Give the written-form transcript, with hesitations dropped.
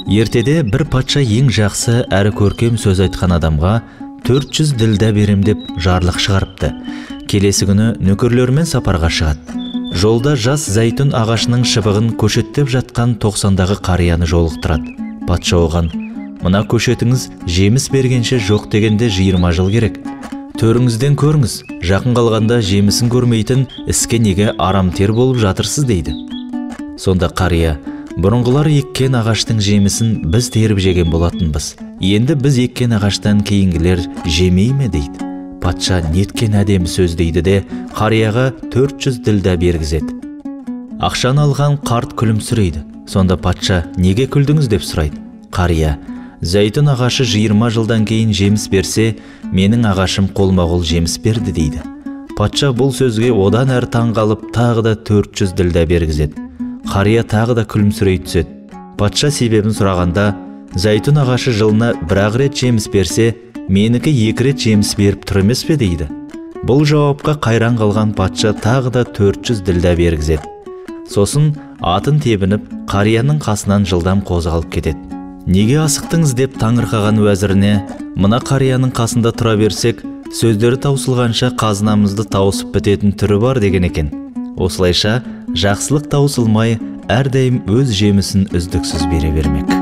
Ертеде бір патша ең жақсы әрі көркем сөз айтқан адамға 400 ділдә берем деп жарлық шығарыпты. Келесі күні нөкерлермен сапарға шығады. Жолда жас зәйтүн ағашының шыбығын көшеттеп жатқан 90-дағы қарияны жолықтырады. Патша оған: "Мына көшетіңіз жеміс бергенше жоқ дегенде 20 жыл керек. Төріңізден көріңіз, жақын қалғанда жемісін көрмейтін іске неге арамтер болып жатырсыз" дейді. Сонда қария: "Бұрынғылар еккен ағаштың жемісін біз теріп жеген болатынбыз. Енді біз еккен ағаштан кейінгілер жемей ме?" дейді. Патша неткен әдемі сөз дейді де қарияға 400 ділдә бергізеді. Ақшаны алған қарт күлімсірейді. Сонда патша: "Неге күлдіңіз?" деп сұрайды. Қария: "Зәйтүн ағашы 20 жылдан кейін жеміс берсе, менің ағашым қолма-қол жеміс берді" дейді. Патша бұл сөзге одан әрі таң қалып, тағы да 400 ділдә бергізеді. Қария тағы да күлімсірей түседі. Патша себебін сұрағанда: "Зәйтүн ағашы жылына 1 рет жеміс берсе, менікі 2 рет жеміс беріп тұр емес пе?" дейді. Бұл жауапқа қайран қалған патша тағы да 400 ділдә бергізеді. Сосын атын тебініп, қарияның қасынан жылдам қозғалып кетеді. "Неге асықтыңыз?" деп таңырқаған уәзіріне: "Мына қарияның қасында тұра берсек, сөздері таусылғанша қазынамызды тауысып бітетін түрі бар" деген екен. Осылайша жақсылық таусылмай, әрдайым өз жемісін үздіксіз бере бермек.